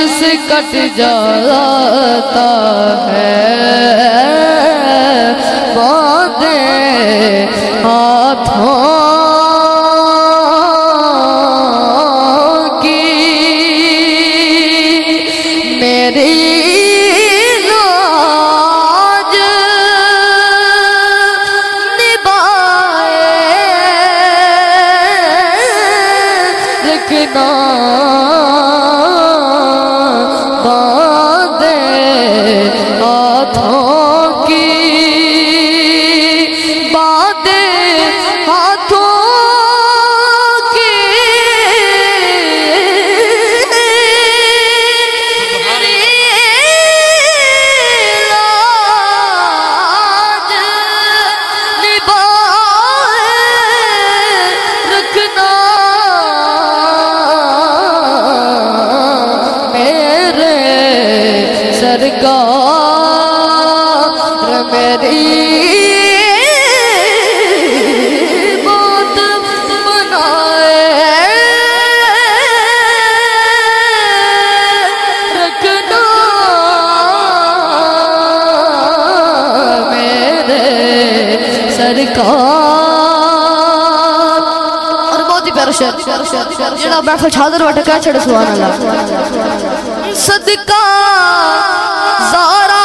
سے کٹ جاتا ہے باندھے ہاتھوں کی میری لاج نبھائے رکھنا سرکار میری بات بنائے رکھنا میرے سرکار. اور بہت ہی پیارا شعر جڑا محفل چھادر وٹ کہہ چھڑے سبحان اللہ. صدقہ زارا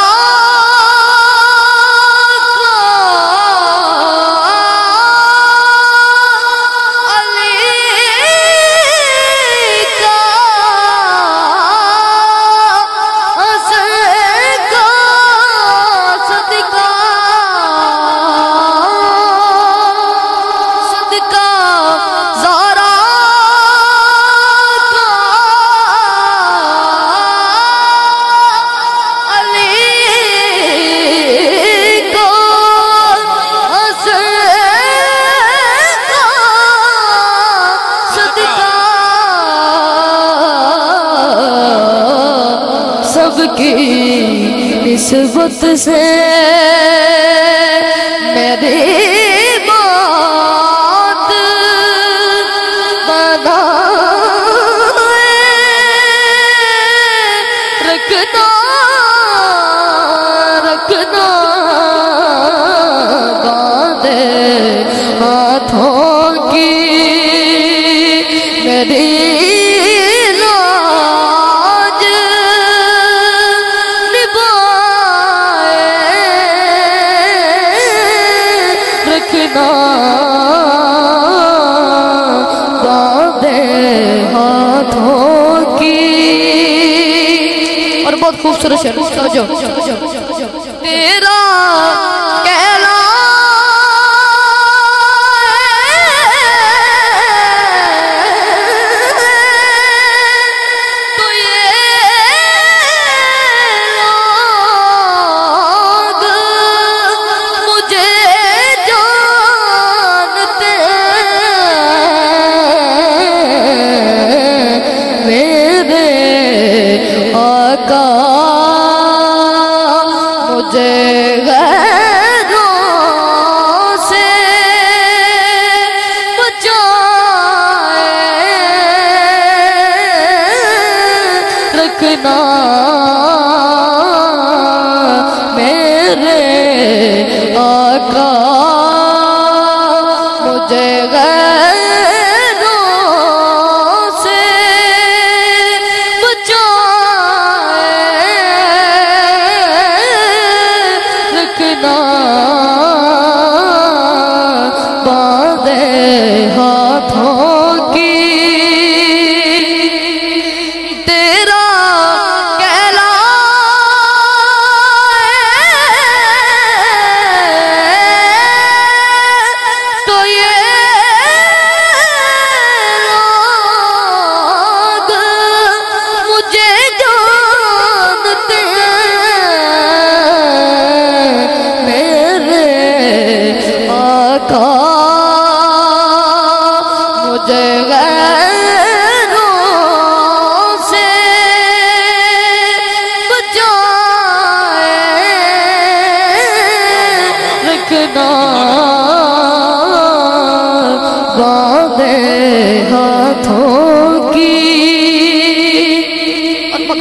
کی نسبت سے میری بات بنائے رکھنا رکھنا باندھے ہاتھوں کی میری باندھے ہاتھوں کی. اور بہت خوبصورت شعر سمجھو. تیرا کہلا تو یہ لوگ مجھے مجھے غیروں سے بچائے رکھنا میرے آقا مجھے باندھے ہاتھوں کی. تیرا کہلا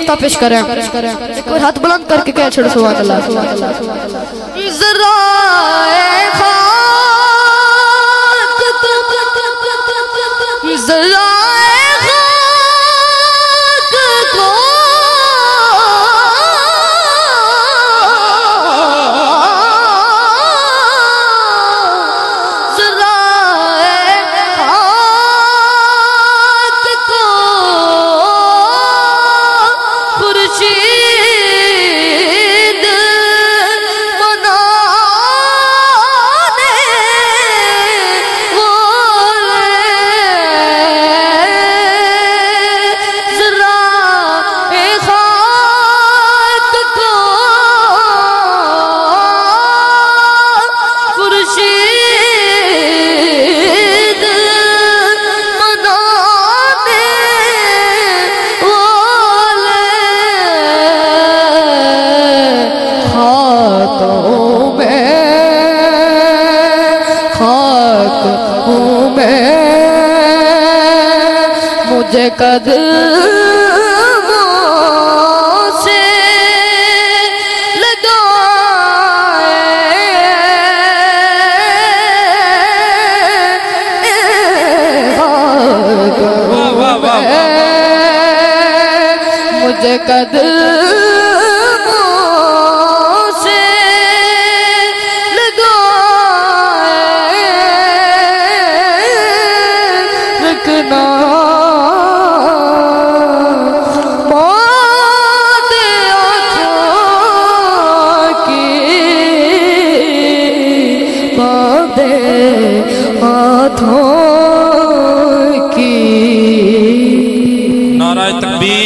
نقطہ پیش کریں ایک اور ہاتھ بلند کر کے کہہ چھڑ سبحان اللہ ذرائع خاک ذرائع خاک کو مجھے قدموں سے لگائے مجھے قدموں سے لگائے رکھنا نعرہ تکبیر